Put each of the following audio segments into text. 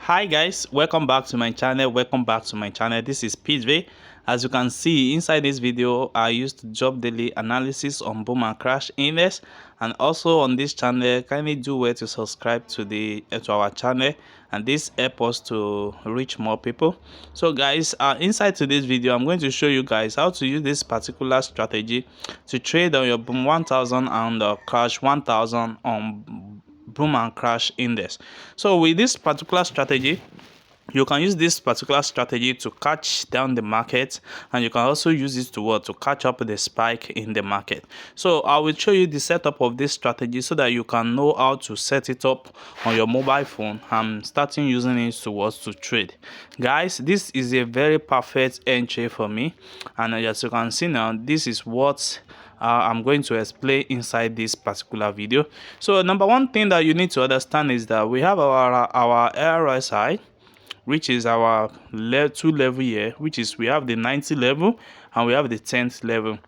Hi guys, welcome back to my channel. This is PJ. As you can see inside this video, I used job daily analysis on boom and crash index, and also on this channel kindly do well to subscribe to our channel, and this help us to reach more people. So guys, inside today's video I'm going to show you guys how to use this particular strategy to trade on your boom 1000 and crash 1000 on boom and crash index. So with this particular strategy, you can use this particular strategy to catch down the market, and you can also use it to catch up the spike in the market. So I will show you the setup of this strategy so that you can know how to set it up on your mobile phone and starting using it to trade. Guys, this is a very perfect entry for me, and as you can see now, this is what I'm going to explain inside this particular video. So number one thing that you need to understand is that we have our RSI, which is our two level here, which is we have the 90 level and we have the 10th level.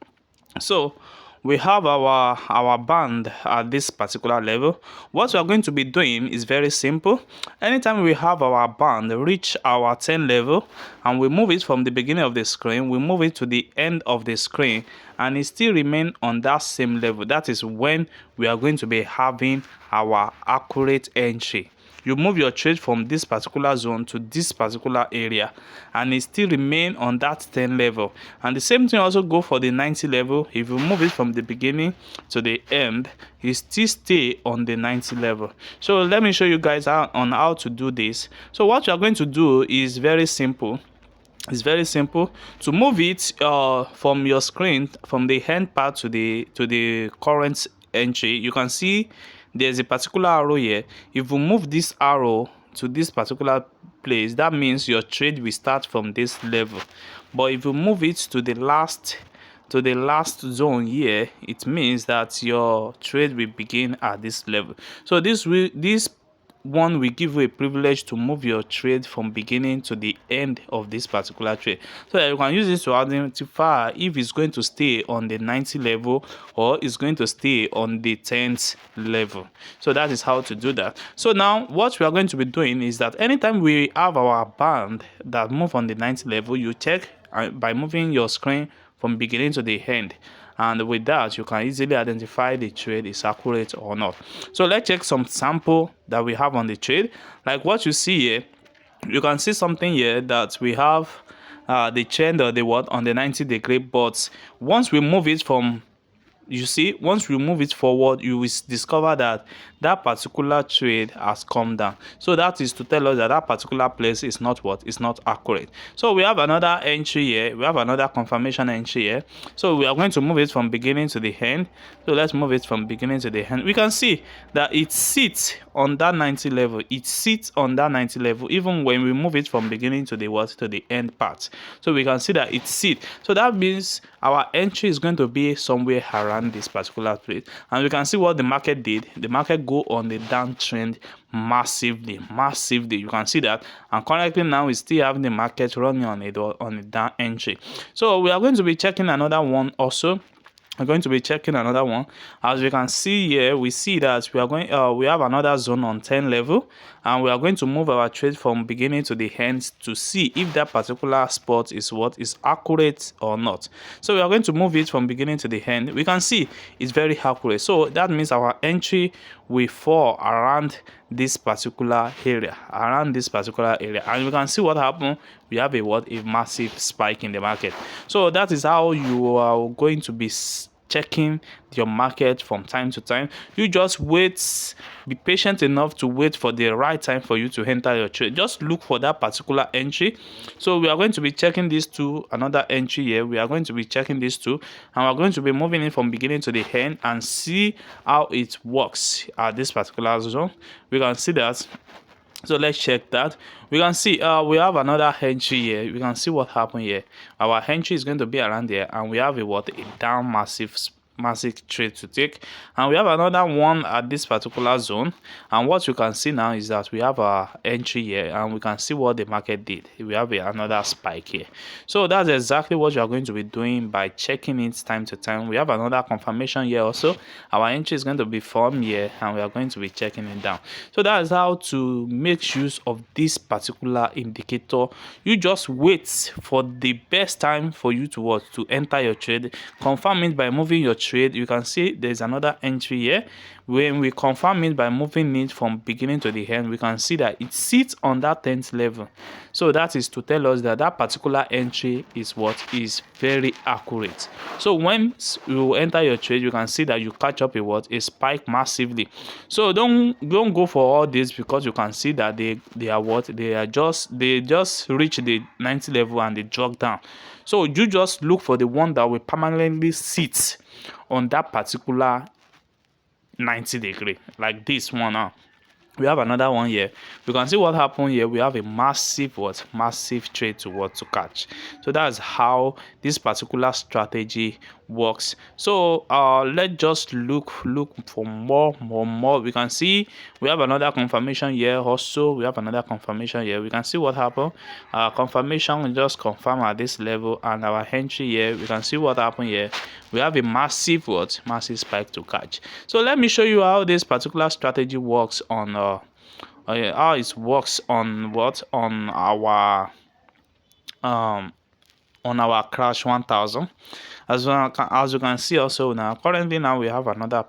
So we have our band at this particular level. What we are going to be doing is very simple. Anytime we have our band reach our 10 level and we move it from the beginning of the screen, we move it to the end of the screen, and it still remain on that same level. That is when we are going to be having our accurate entry. You move your trade from this particular zone to this particular area, and it still remain on that 10 level. And the same thing also go for the 90 level. If you move it from the beginning to the end, it still stay on the 90 level. So let me show you guys how to do this. So what you are going to do is very simple. It's very simple to move it from your screen, from the end part to the current entry. You can see there's a particular arrow here. If you move this arrow to this particular place, that means your trade will start from this level. But if you move it to the last zone here, it means that your trade will begin at this level. So this one will give you a privilege to move your trade from beginning to the end of this particular trade, so that you can use this to identify if it's going to stay on the 90 level or it's going to stay on the 10th level. So that is how to do that. So now what we are going to be doing is that anytime we have our band that move on the 90 level, you check by moving your screen from beginning to the end, and with that you can easily identify the trade is accurate or not. So let's check some sample that we have on the trade. Like what you see here, you can see something here that we have the trend or the what on the 90-degree, but once we move it from, you see, once we move it forward, you will discover that that particular trade has come down. So that is to tell us that that particular place is not accurate. So we have another entry here, we have another confirmation entry here. So we are going to move it from beginning to the end. So let's move it from beginning to the end. We can see that it sits on that 90 level. It sits on that 90 level even when we move it from beginning to the end part. So we can see that it sits. So that means our entry is going to be somewhere around this particular trade, and we can see what the market did. The market go on the downtrend massively. You can see that, and currently now we still having the market running on a down entry. So we are going to be checking another one also. We're going to be checking another one. As you can see here, we see that we are going we have another zone on 10 level, and we are going to move our trade from beginning to the end to see if that particular spot is accurate or not. So we are going to move it from beginning to the end. We can see it's very accurate, so that means our entry will fall around this particular area, and we can see what happened. We have a massive spike in the market. So that is how you are going to be checking your market from time to time. You just wait, be patient enough to wait for the right time for you to enter your trade. Just look for that particular entry. So we are going to be checking these two, another entry here. We are going to be checking these two, and we're going to be moving it from beginning to the end and see how it works at this particular zone. We can see that. So let's check that. We can see we have another entry here. We can see what happened here. Our entry is going to be around there, and we have a down massive massive trade to take. And we have another one at this particular zone, and what you can see now is that we have our entry here, and we can see what the market did. We have another spike here. So that's exactly what you are going to be doing by checking it time to time. We have another confirmation here also. Our entry is going to be formed here, and we are going to be checking it down. So that is how to make use of this particular indicator. You just wait for the best time for you to enter your trade. Confirm it by moving your trade. You can see there's another entry here. When we confirm it by moving it from beginning to the end, we can see that it sits on that 10th level. So that is to tell us that that particular entry is what is very accurate. So when you enter your trade, you can see that you catch up a spike massively. So don't go for all this, because you can see that they just reach the 90 level and they drop down. So you just look for the one that will permanently sit on that particular 90 degree, like this one now. We have another one here. You can see what happened here. We have a massive trade to catch. So that's how this particular strategy works. So let's just look for more. We can see we have another confirmation here also. We have another confirmation here. We can see what happened. Confirmation just confirm at this level, and our entry here, we can see what happened here. We have a massive spike to catch. So let me show you how this particular strategy works on how it works on our crash 1000. As you can see also now, currently now we have another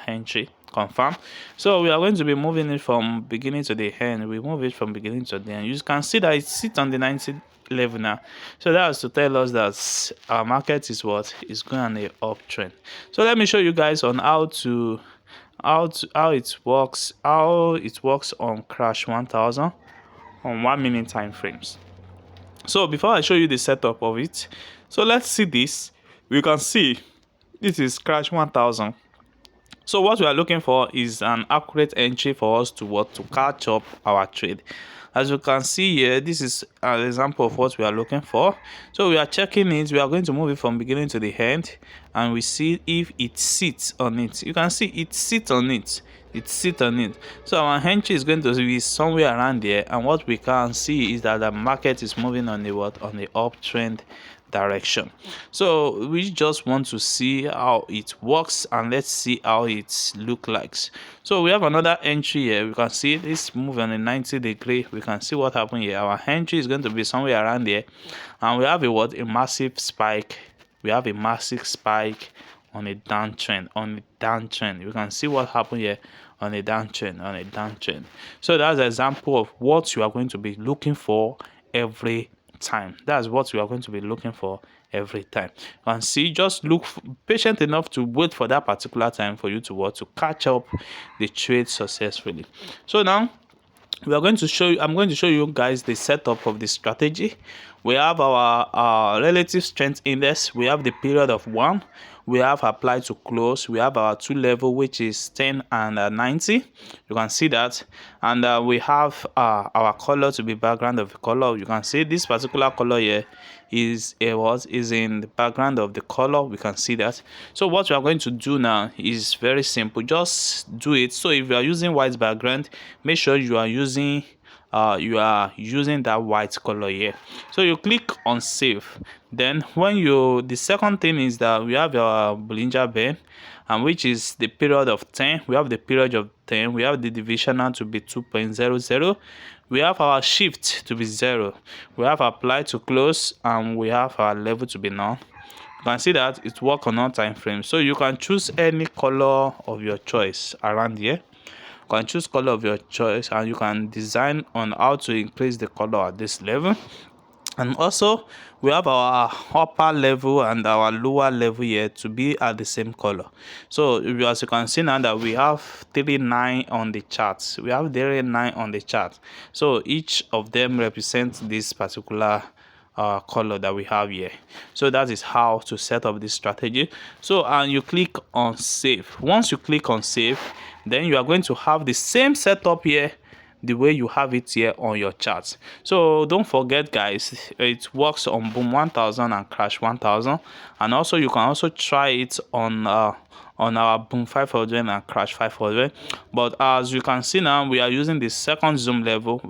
entry confirm. So we are going to be moving it from beginning to the end. We move it from beginning to the end. You can see that it sits on the 90 level now. So that's to tell us that our market is going on a uptrend. So let me show you guys on how it works on crash 1000 on 1 minute time frames. So before I show you the setup of it, so let's see this. We can see this is crash 1000. So what we are looking for is an accurate entry for us to catch up our trade. As you can see here, this is an example of what we are looking for. So we are checking it. We are going to move it from beginning to the end, and we see if it sits on it. You can see it sits on it. So our entry is going to be somewhere around there, and what we can see is that the market is moving on the uptrend direction. So we just want to see how it works, and let's see how it looks like. So we have another entry here. We can see this move on a 90 degree. We can see what happened here. Our entry is going to be somewhere around there, and we have a massive spike. We have a massive spike on a downtrend. You can see what happened here on a downtrend. So that's an example of what you are going to be looking for every time. That's what you are going to be looking for every time. You can see, just look patient enough to wait for that particular time for you to catch up the trade successfully. So now I'm going to show you guys the setup of the strategy. We have our relative strength index. We have the period of 1. We have apply to close. We have our 2 level, which is 10 and 90. You can see that. And we have our color to be background of the color. You can see this particular color here is in the background of the color. We can see that. So what we are going to do now is very simple. Just do it. So if you are using white background, make sure you are using that white color here. So you click on save. Then the second thing is that we have our Bollinger Band, and which is the period of 10. We have the period of 10. We have the divisional to be 2.00. We have our shift to be 0. We have apply to close, and we have our level to be none. You can see that it works on all time frames. So you can choose any color of your choice around here. You can choose color of your choice, and you can design on how to increase the color at this level. And also we have our upper level and our lower level here to be at the same color. So as you can see now that we have 39 on the charts. We have 39 on the chart. So each of them represents this particular color that we have here. So that is how to set up this strategy. So and you click on save. Once you click on save, then you are going to have the same setup here the way you have it here on your charts. So don't forget guys, it works on boom 1000 and crash 1000, and also you can also try it on our boom 500 and crash 500. But as you can see now, we are using the second zoom level.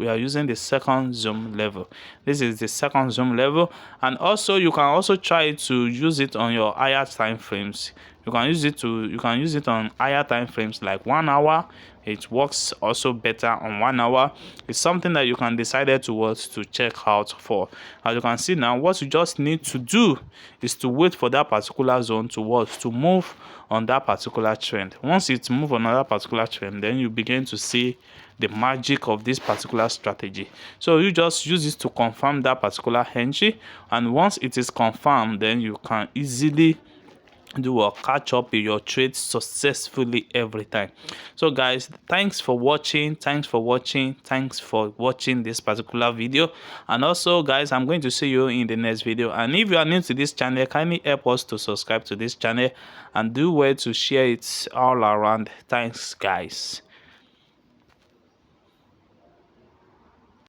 This is the second zoom level, and also you can also try to use it on your higher time frames. You can use it on higher time frames like 1 hour. It works also better on 1 hour. It's something that you can decide towards to check out for. As you can see now, what you just need to do is to wait for that particular zone to move on that particular trend. Once it moves on that particular trend, then you begin to see the magic of this particular strategy. So you just use it to confirm that particular entry, and once it is confirmed, then you can easily do a catch up in your trade successfully every time. So guys, thanks for watching this particular video. And also guys, I'm going to see you in the next video. And if you are new to this channel, kindly help us to subscribe to this channel and do well to share it all around. Thanks guys.